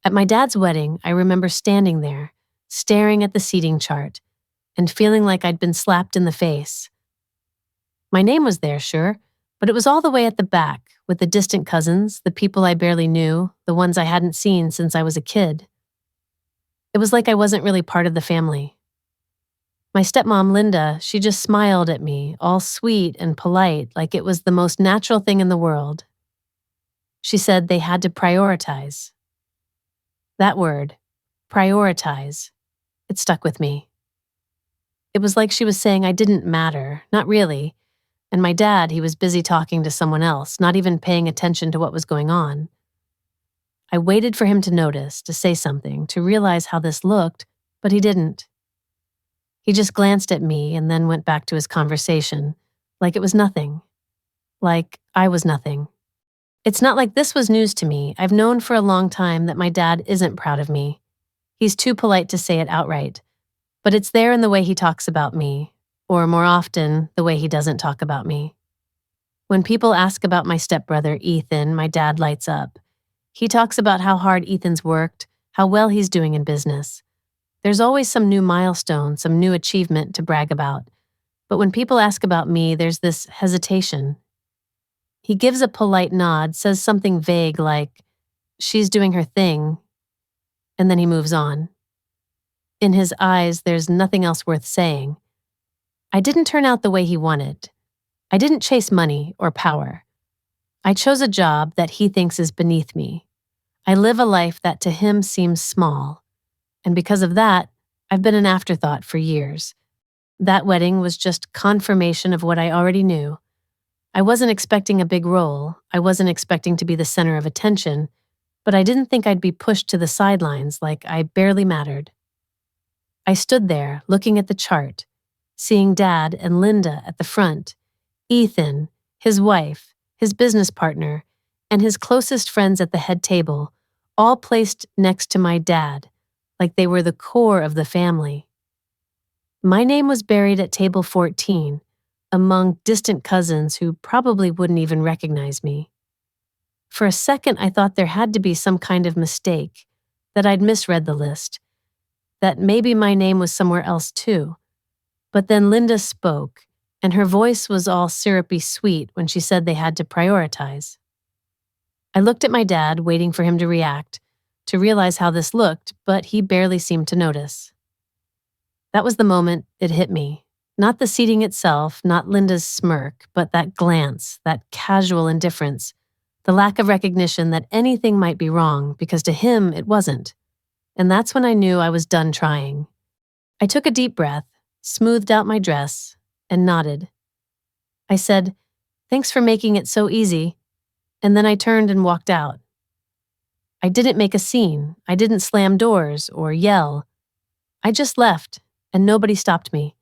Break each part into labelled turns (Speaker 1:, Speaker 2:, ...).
Speaker 1: At my dad's wedding, I remember standing there, staring at the seating chart, and feeling like I'd been slapped in the face. My name was there, sure, but it was all the way at the back, with the distant cousins, the people I barely knew, the ones I hadn't seen since I was a kid. It was like I wasn't really part of the family. My stepmom, Linda, she just smiled at me, all sweet and polite, like it was the most natural thing in the world. She said they had to prioritize. That word, prioritize, it stuck with me. It was like she was saying I didn't matter, not really, and my dad, he was busy talking to someone else, not even paying attention to what was going on. I waited for him to notice, to say something, to realize how this looked, but he didn't. He just glanced at me and then went back to his conversation, like it was nothing. Like I was nothing. It's not like this was news to me. I've known for a long time that my dad isn't proud of me. He's too polite to say it outright, but it's there in the way he talks about me, or more often, the way he doesn't talk about me. When people ask about my stepbrother, Ethan, my dad lights up. He talks about how hard Ethan's worked, how well he's doing in business. There's always some new milestone, some new achievement to brag about. But when people ask about me, there's this hesitation. He gives a polite nod, says something vague like, "She's doing her thing," and then he moves on. In his eyes, there's nothing else worth saying. I didn't turn out the way he wanted. I didn't chase money or power. I chose a job that he thinks is beneath me. I live a life that to him seems small. And because of that, I've been an afterthought for years. That wedding was just confirmation of what I already knew. I wasn't expecting a big role. I wasn't expecting to be the center of attention, but I didn't think I'd be pushed to the sidelines like I barely mattered. I stood there, looking at the chart, seeing Dad and Linda at the front, Ethan, his wife, his business partner, and his closest friends at the head table, all placed next to my dad, like they were the core of the family. My name was buried at table 14, among distant cousins who probably wouldn't even recognize me. For a second, I thought there had to be some kind of mistake, that I'd misread the list, that maybe my name was somewhere else too. But then Linda spoke, and her voice was all syrupy sweet when she said they had to prioritize. I looked at my dad, waiting for him to react, to realize how this looked, but he barely seemed to notice. That was the moment it hit me. Not the seating itself, not Linda's smirk, but that glance, that casual indifference, the lack of recognition that anything might be wrong, because to him it wasn't. And that's when I knew I was done trying. I took a deep breath, smoothed out my dress, and nodded. I said, "Thanks for making it so easy," and then I turned and walked out. I didn't make a scene. I didn't slam doors or yell. I just left, and nobody stopped me.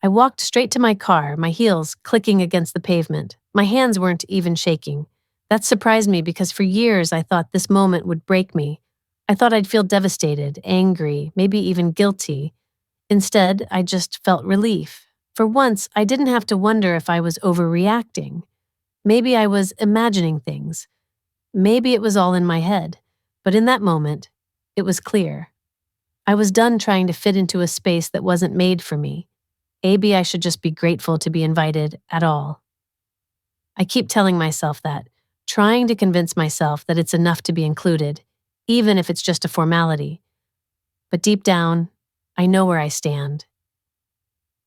Speaker 1: I walked straight to my car, my heels clicking against the pavement. My hands weren't even shaking. That surprised me because for years I thought this moment would break me. I thought I'd feel devastated, angry, maybe even guilty. Instead, I just felt relief. For once, I didn't have to wonder if I was overreacting. Maybe I was imagining things. Maybe it was all in my head. But in that moment, it was clear. I was done trying to fit into a space that wasn't made for me. Maybe I should just be grateful to be invited at all. I keep telling myself that, trying to convince myself that it's enough to be included, even if it's just a formality. But deep down, I know where I stand.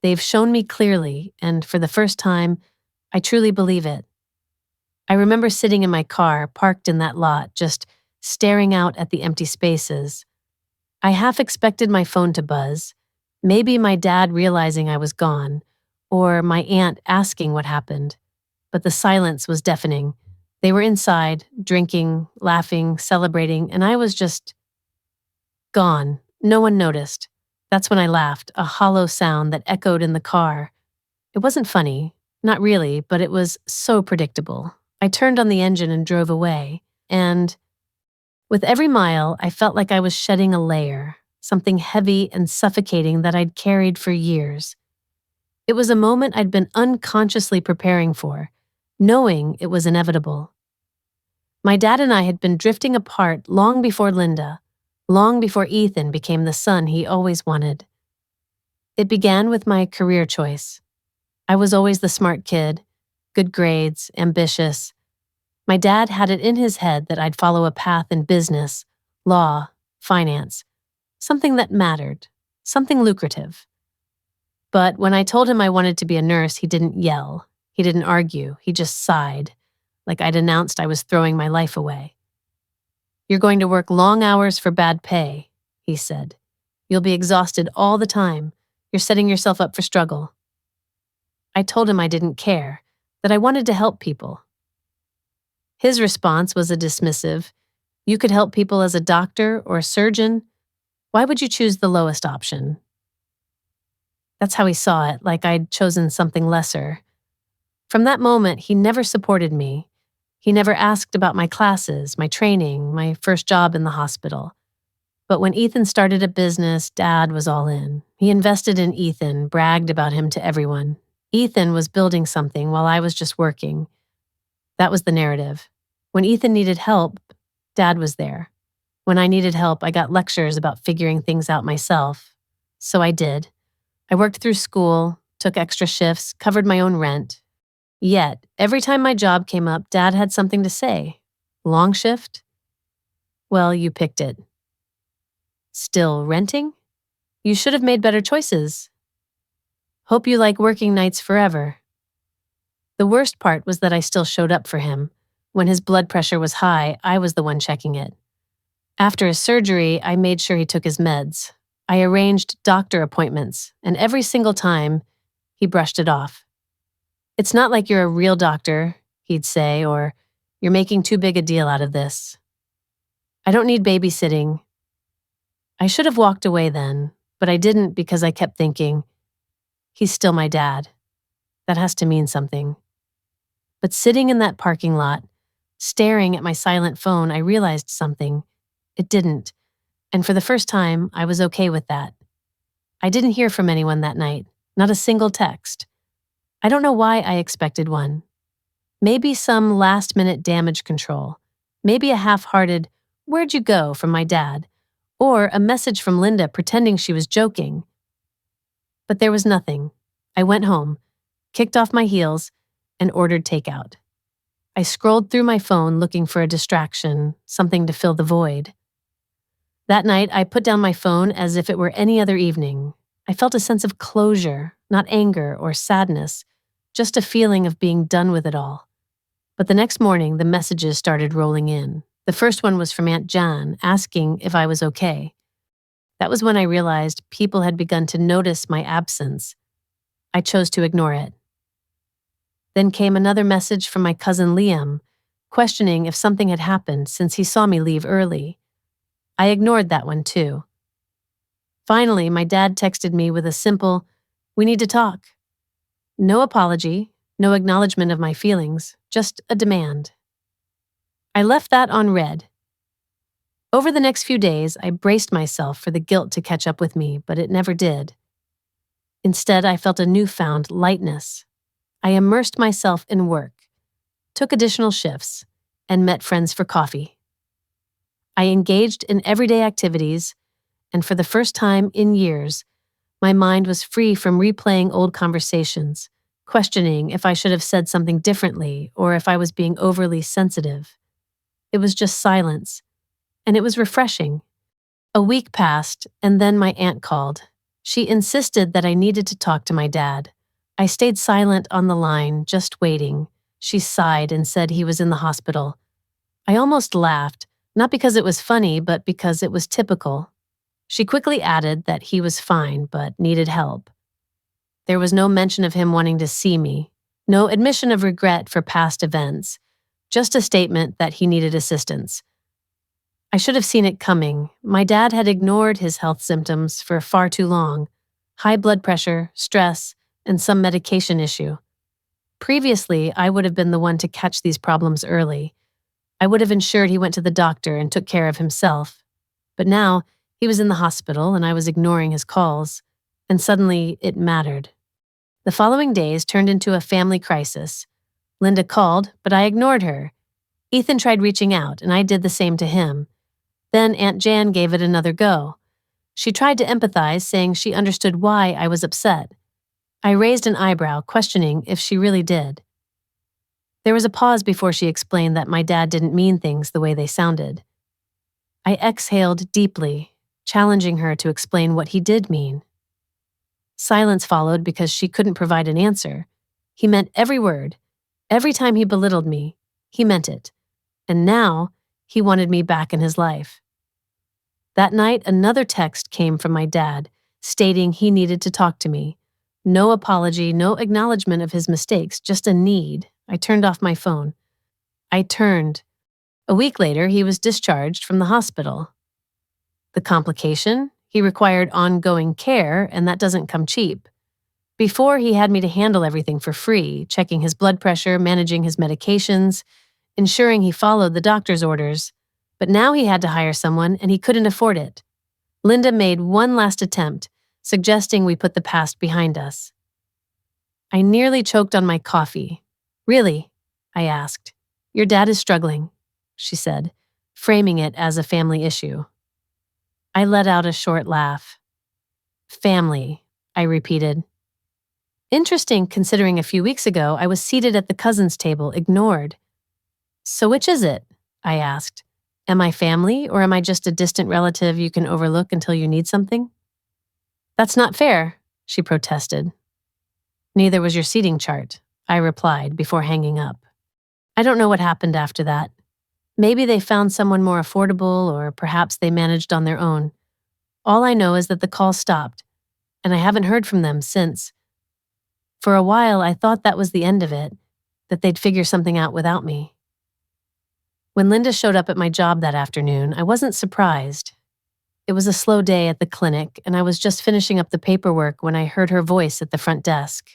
Speaker 1: They've shown me clearly, and for the first time, I truly believe it. I remember sitting in my car, parked in that lot, just staring out at the empty spaces. I half expected my phone to buzz, maybe my dad realizing I was gone, or my aunt asking what happened. But the silence was deafening. They were inside, drinking, laughing, celebrating, and I was just gone. No one noticed. That's when I laughed, a hollow sound that echoed in the car. It wasn't funny, not really, but it was so predictable. I turned on the engine and drove away, and with every mile, I felt like I was shedding a layer, something heavy and suffocating that I'd carried for years. It was a moment I'd been unconsciously preparing for, knowing it was inevitable. My dad and I had been drifting apart long before Linda, long before Ethan became the son he always wanted. It began with my career choice. I was always the smart kid, good grades, ambitious. My dad had it in his head that I'd follow a path in business, law, finance, something that mattered, something lucrative. But when I told him I wanted to be a nurse, he didn't yell. He didn't argue. He just sighed, like I'd announced I was throwing my life away. "You're going to work long hours for bad pay," he said. "You'll be exhausted all the time. You're setting yourself up for struggle." I told him I didn't care, that I wanted to help people. His response was a dismissive, "You could help people as a doctor or a surgeon. Why would you choose the lowest option?" That's how he saw it, like I'd chosen something lesser. From that moment, he never supported me. He never asked about my classes, my training, my first job in the hospital. But when Ethan started a business, Dad was all in. He invested in Ethan, bragged about him to everyone. Ethan was building something while I was just working. That was the narrative. When Ethan needed help, Dad was there. When I needed help, I got lectures about figuring things out myself. So I did. I worked through school, took extra shifts, covered my own rent. Yet, every time my job came up, Dad had something to say. Long shift? Well, you picked it. Still renting? You should have made better choices. Hope you like working nights forever. The worst part was that I still showed up for him. When his blood pressure was high, I was the one checking it. After his surgery, I made sure he took his meds. I arranged doctor appointments, and every single time, he brushed it off. "It's not like you're a real doctor," he'd say, or "You're making too big a deal out of this. I don't need babysitting." I should have walked away then, but I didn't because I kept thinking, he's still my dad. That has to mean something. But sitting in that parking lot, staring at my silent phone, I realized something. It didn't. And for the first time, I was okay with that. I didn't hear from anyone that night, not a single text. I don't know why I expected one. Maybe some last-minute damage control. Maybe a half-hearted, "Where'd you go?" from my dad. Or a message from Linda pretending she was joking. But there was nothing. I went home, kicked off my heels, and ordered takeout. I scrolled through my phone looking for a distraction, something to fill the void. That night, I put down my phone as if it were any other evening. I felt a sense of closure, not anger or sadness, just a feeling of being done with it all. But the next morning, the messages started rolling in. The first one was from Aunt Jan, asking if I was okay. That was when I realized people had begun to notice my absence. I chose to ignore it. Then came another message from my cousin Liam, questioning if something had happened since he saw me leave early. I ignored that one too. Finally, my dad texted me with a simple, "We need to talk." No apology, no acknowledgement of my feelings, just a demand. I left that on read. Over the next few days, I braced myself for the guilt to catch up with me, but it never did. Instead, I felt a newfound lightness. I immersed myself in work, took additional shifts, and met friends for coffee. I engaged in everyday activities, and for the first time in years, my mind was free from replaying old conversations, questioning if I should have said something differently or if I was being overly sensitive. It was just silence, and it was refreshing. A week passed, and then my aunt called. She insisted that I needed to talk to my dad. I stayed silent on the line, just waiting. She sighed and said he was in the hospital. I almost laughed, not because it was funny, but because it was typical. She quickly added that he was fine, but needed help. There was no mention of him wanting to see me, no admission of regret for past events, just a statement that he needed assistance. I should have seen it coming. My dad had ignored his health symptoms for far too long. High blood pressure, stress, and some medication issue. Previously, I would have been the one to catch these problems early. I would have ensured he went to the doctor and took care of himself. But now, he was in the hospital and I was ignoring his calls, and suddenly it mattered. The following days turned into a family crisis. Linda called, but I ignored her. Ethan tried reaching out, and I did the same to him. Then Aunt Jan gave it another go. She tried to empathize, saying she understood why I was upset. I raised an eyebrow, questioning if she really did. There was a pause before she explained that my dad didn't mean things the way they sounded. I exhaled deeply, challenging her to explain what he did mean. Silence followed because she couldn't provide an answer. He meant every word. Every time he belittled me, he meant it. And now, he wanted me back in his life. That night, another text came from my dad, stating he needed to talk to me. No apology, no acknowledgement of his mistakes, just a need. I turned off my phone. I turned. A week later, he was discharged from the hospital. The complication? He required ongoing care, and that doesn't come cheap. Before, he had me to handle everything for free, checking his blood pressure, managing his medications, ensuring he followed the doctor's orders. But now he had to hire someone, and he couldn't afford it. Linda made one last attempt, suggesting we put the past behind us. I nearly choked on my coffee. Really? I asked. Your dad is struggling, she said, framing it as a family issue. I let out a short laugh. Family, I repeated. Interesting, considering a few weeks ago I was seated at the cousins' table, ignored. So which is it? I asked. Am I family, or am I just a distant relative you can overlook until you need something? That's not fair, she protested. Neither was your seating chart, I replied before hanging up. I don't know what happened after that. Maybe they found someone more affordable, or perhaps they managed on their own. All I know is that the call stopped, and I haven't heard from them since. For a while, I thought that was the end of it, that they'd figure something out without me. When Linda showed up at my job that afternoon, I wasn't surprised. It was a slow day at the clinic, and I was just finishing up the paperwork when I heard her voice at the front desk.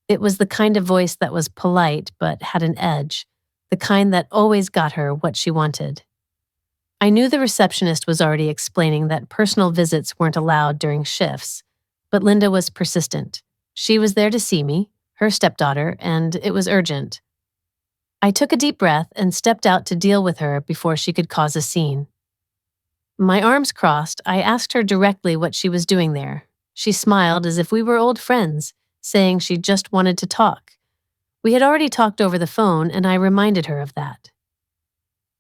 Speaker 1: It was the kind of voice that was polite but had an edge, the kind that always got her what she wanted. I knew the receptionist was already explaining that personal visits weren't allowed during shifts, but Linda was persistent. She was there to see me, her stepdaughter, and it was urgent. I took a deep breath and stepped out to deal with her before she could cause a scene. My arms crossed, I asked her directly what she was doing there. She smiled as if we were old friends, saying she just wanted to talk. We had already talked over the phone, and I reminded her of that.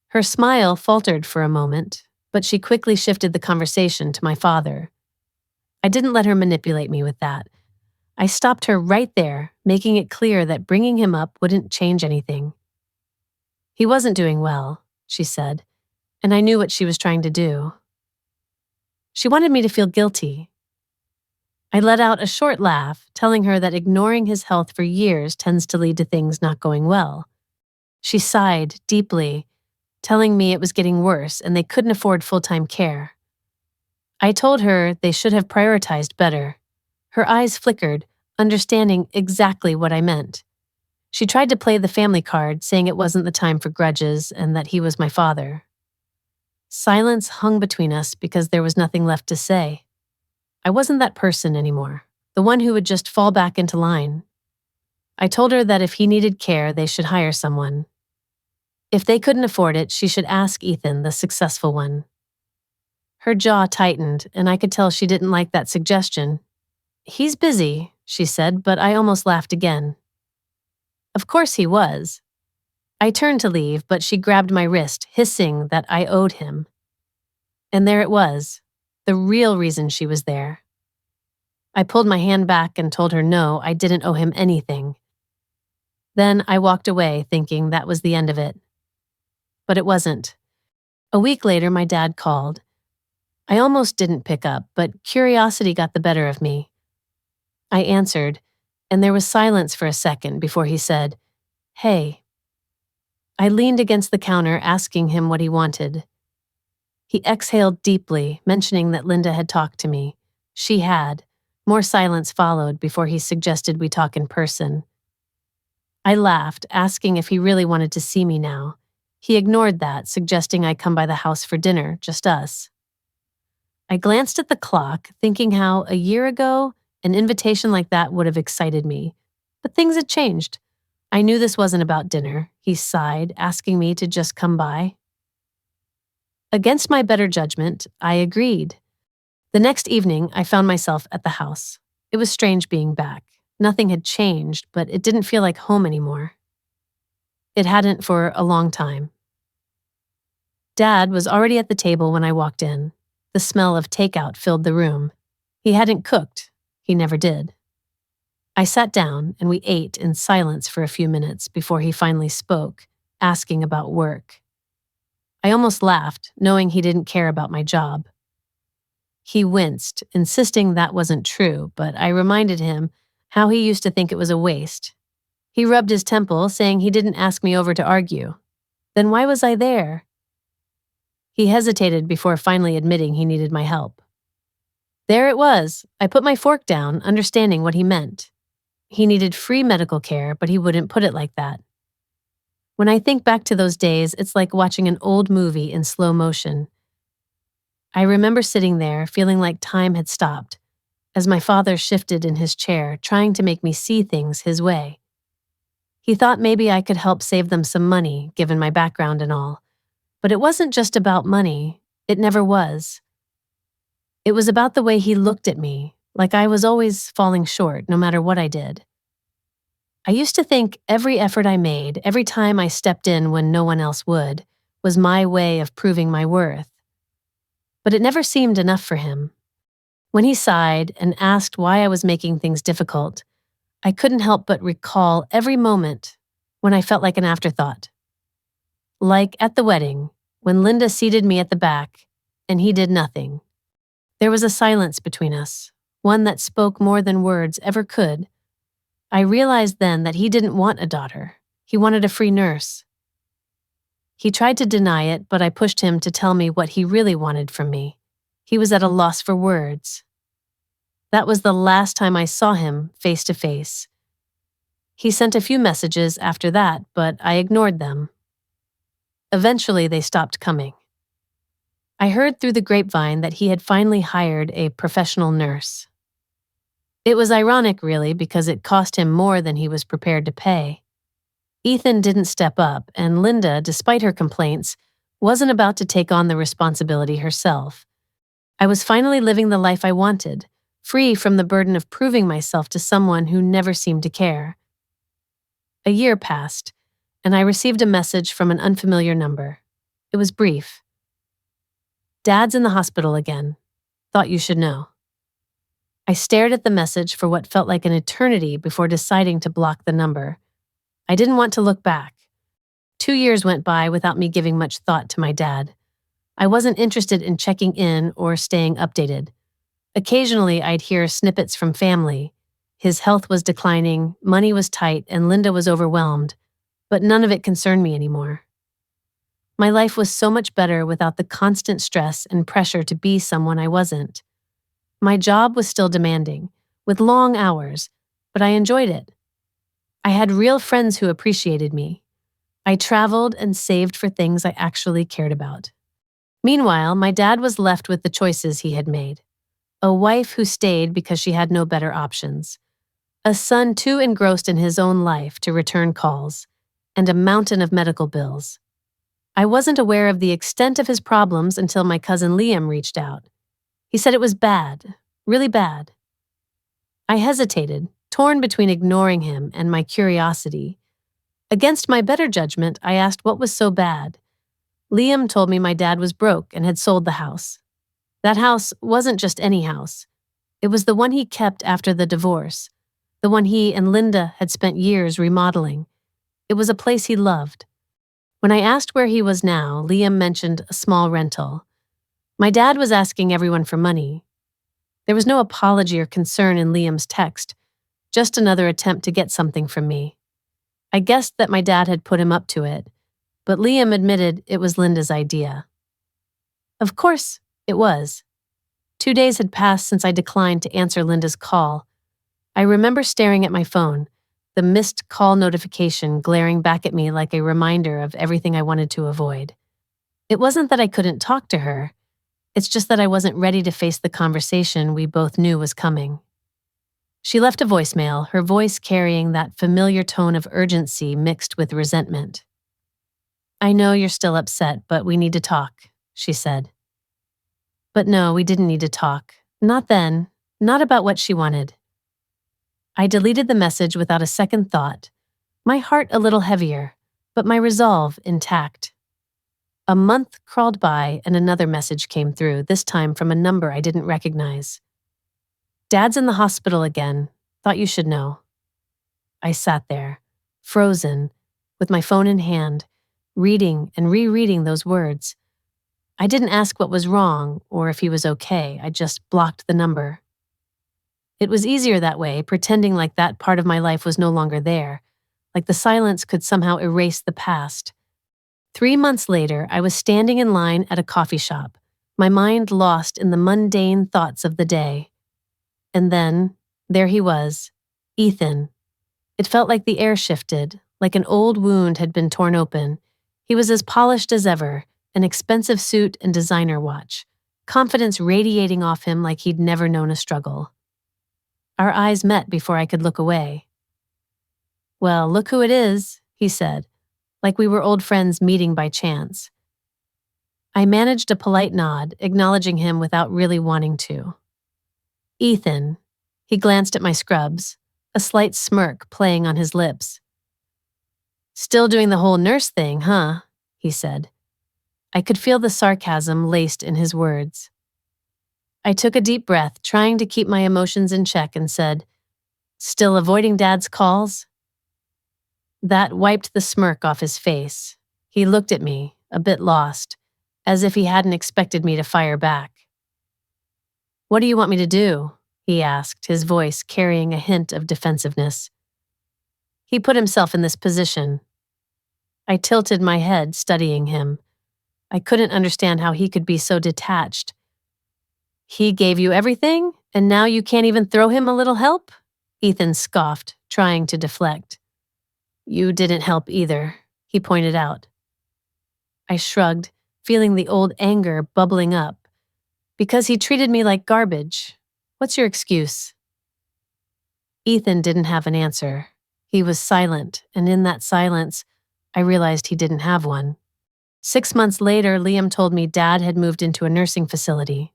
Speaker 1: Her smile faltered for a moment, but she quickly shifted the conversation to my father. I didn't let her manipulate me with that. I stopped her right there, making it clear that bringing him up wouldn't change anything. He wasn't doing well, she said, and I knew what she was trying to do. She wanted me to feel guilty. I let out a short laugh, telling her that ignoring his health for years tends to lead to things not going well. She sighed deeply, telling me it was getting worse and they couldn't afford full-time care. I told her they should have prioritized better. Her eyes flickered, understanding exactly what I meant. She tried to play the family card, saying it wasn't the time for grudges and that he was my father. Silence hung between us because there was nothing left to say. I wasn't that person anymore, the one who would just fall back into line. I told her that if he needed care, they should hire someone. If they couldn't afford it, she should ask Ethan, the successful one. Her jaw tightened, and I could tell she didn't like that suggestion. He's busy, she said, but I almost laughed again. Of course he was. I turned to leave, but she grabbed my wrist, hissing that I owed him. And there it was, the real reason she was there. I pulled my hand back and told her no, I didn't owe him anything. Then I walked away, thinking that was the end of it. But it wasn't. A week later, my dad called. I almost didn't pick up, but curiosity got the better of me. I answered, and there was silence for a second before he said, "Hey." I leaned against the counter, asking him what he wanted. He exhaled deeply, mentioning that Linda had talked to me. She had. More silence followed before he suggested we talk in person. I laughed, asking if he really wanted to see me now. He ignored that, suggesting I come by the house for dinner, just us. I glanced at the clock, thinking how, a year ago, an invitation like that would have excited me. But things had changed. I knew this wasn't about dinner, he sighed, asking me to just come by. Against my better judgment, I agreed. The next evening, I found myself at the house. It was strange being back. Nothing had changed, but it didn't feel like home anymore. It hadn't for a long time. Dad was already at the table when I walked in. The smell of takeout filled the room. He hadn't cooked. He never did. I sat down and we ate in silence for a few minutes before he finally spoke, asking about work. I almost laughed, knowing he didn't care about my job. He winced, insisting that wasn't true, but I reminded him how he used to think it was a waste. He rubbed his temple, saying he didn't ask me over to argue. Then why was I there? He hesitated before finally admitting he needed my help. There it was. I put my fork down, understanding what he meant. He needed free medical care, but he wouldn't put it like that. When I think back to those days, it's like watching an old movie in slow motion. I remember sitting there, feeling like time had stopped, as my father shifted in his chair, trying to make me see things his way. He thought maybe I could help save them some money, given my background and all. But it wasn't just about money. It never was. It was about the way he looked at me, like I was always falling short, no matter what I did. I used to think every effort I made, every time I stepped in when no one else would, was my way of proving my worth. But it never seemed enough for him. When he sighed and asked why I was making things difficult, I couldn't help but recall every moment when I felt like an afterthought. Like at the wedding, when Linda seated me at the back, and he did nothing. There was a silence between us, one that spoke more than words ever could. I realized then that he didn't want a daughter. He wanted a free nurse. He tried to deny it, but I pushed him to tell me what he really wanted from me. He was at a loss for words. That was the last time I saw him face to face. He sent a few messages after that, but I ignored them. Eventually, they stopped coming. I heard through the grapevine that he had finally hired a professional nurse. It was ironic, really, because it cost him more than he was prepared to pay. Ethan didn't step up, and Linda, despite her complaints, wasn't about to take on the responsibility herself. I was finally living the life I wanted, free from the burden of proving myself to someone who never seemed to care. A year passed, and I received a message from an unfamiliar number. It was brief. Dad's in the hospital again. Thought you should know. I stared at the message for what felt like an eternity before deciding to block the number. I didn't want to look back. 2 years went by without me giving much thought to my dad. I wasn't interested in checking in or staying updated. Occasionally, I'd hear snippets from family. His health was declining, money was tight, and Linda was overwhelmed, but none of it concerned me anymore. My life was so much better without the constant stress and pressure to be someone I wasn't. My job was still demanding, with long hours, but I enjoyed it. I had real friends who appreciated me. I traveled and saved for things I actually cared about. Meanwhile, my dad was left with the choices he had made. A wife who stayed because she had no better options. A son too engrossed in his own life to return calls. And a mountain of medical bills. I wasn't aware of the extent of his problems until my cousin Liam reached out. He said it was bad, really bad. I hesitated, torn between ignoring him and my curiosity. Against my better judgment, I asked what was so bad. Liam told me my dad was broke and had sold the house. That house wasn't just any house. It was the one he kept after the divorce, the one he and Linda had spent years remodeling. It was a place he loved. When I asked where he was now, Liam mentioned a small rental. My dad was asking everyone for money. There was no apology or concern in Liam's text, just another attempt to get something from me. I guessed that my dad had put him up to it, but Liam admitted it was Linda's idea. Of course, it was. 2 days had passed since I declined to answer Linda's call. I remember staring at my phone, the missed call notification glaring back at me like a reminder of everything I wanted to avoid. It wasn't that I couldn't talk to her. It's just that I wasn't ready to face the conversation we both knew was coming. She left a voicemail, her voice carrying that familiar tone of urgency mixed with resentment. "I know you're still upset, but we need to talk," she said. But no, we didn't need to talk. Not then. Not about what she wanted. I deleted the message without a second thought, my heart a little heavier, but my resolve intact. A month crawled by and another message came through, this time from a number I didn't recognize. "Dad's in the hospital again. Thought you should know." I sat there, frozen, with my phone in hand, reading and rereading those words. I didn't ask what was wrong or if he was okay. I just blocked the number. It was easier that way, pretending like that part of my life was no longer there, like the silence could somehow erase the past. 3 months later, I was standing in line at a coffee shop, my mind lost in the mundane thoughts of the day. And then, there he was, Ethan. It felt like the air shifted, like an old wound had been torn open. He was as polished as ever, an expensive suit and designer watch, confidence radiating off him like he'd never known a struggle. Our eyes met before I could look away. "Well, look who it is," he said, like we were old friends meeting by chance. I managed a polite nod, acknowledging him without really wanting to. "Ethan." He glanced at my scrubs, a slight smirk playing on his lips. "Still doing the whole nurse thing, huh?" he said. I could feel the sarcasm laced in his words. I took a deep breath, trying to keep my emotions in check, and said, "Still avoiding Dad's calls?" That wiped the smirk off his face. He looked at me, a bit lost, as if he hadn't expected me to fire back. "What do you want me to do?" he asked, his voice carrying a hint of defensiveness. He put himself in this position. I tilted my head, studying him. I couldn't understand how he could be so detached. "He gave you everything, and now you can't even throw him a little help?" Ethan scoffed, trying to deflect. "You didn't help either," he pointed out. I shrugged, feeling the old anger bubbling up. "Because he treated me like garbage. What's your excuse?" Ethan didn't have an answer. He was silent, and in that silence, I realized he didn't have one. 6 months later, Liam told me Dad had moved into a nursing facility.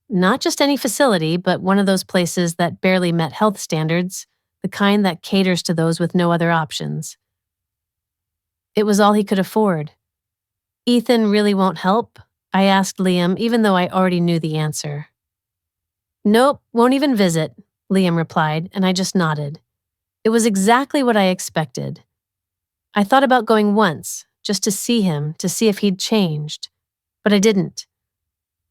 Speaker 1: Not just any facility, but one of those places that barely met health standards, the kind that caters to those with no other options. It was all he could afford. "Ethan really won't help?" I asked Liam, even though I already knew the answer. "Nope, won't even visit," Liam replied, and I just nodded. It was exactly what I expected. I thought about going once, just to see him, to see if he'd changed. But I didn't.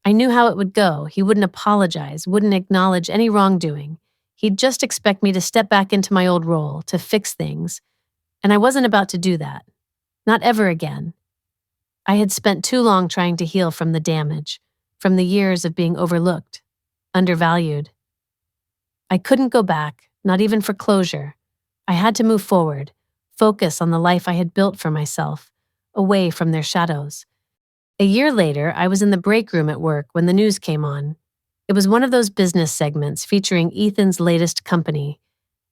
Speaker 1: I knew how it would go. He wouldn't apologize, wouldn't acknowledge any wrongdoing. He'd just expect me to step back into my old role, to fix things. And I wasn't about to do that. Not ever again. I had spent too long trying to heal from the damage, from the years of being overlooked, undervalued. I couldn't go back, not even for closure. I had to move forward, focus on the life I had built for myself, away from their shadows. A year later, I was in the break room at work when the news came on. It was one of those business segments featuring Ethan's latest company.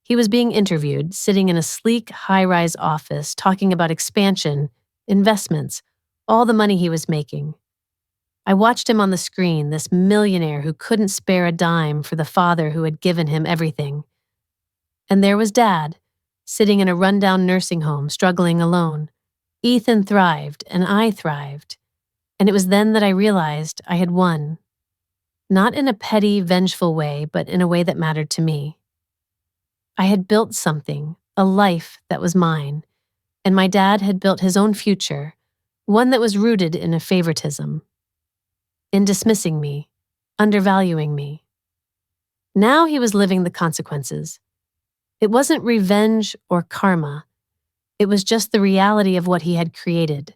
Speaker 1: He was being interviewed, sitting in a sleek, high-rise office, talking about expansion, investments, all the money he was making. I watched him on the screen, this millionaire who couldn't spare a dime for the father who had given him everything. And there was Dad, sitting in a rundown nursing home, struggling alone. Ethan thrived, and I thrived. And it was then that I realized I had won. Not in a petty, vengeful way, but in a way that mattered to me. I had built something, a life that was mine, and my dad had built his own future, one that was rooted in a favoritism, in dismissing me, undervaluing me. Now he was living the consequences. It wasn't revenge or karma. It was just the reality of what he had created.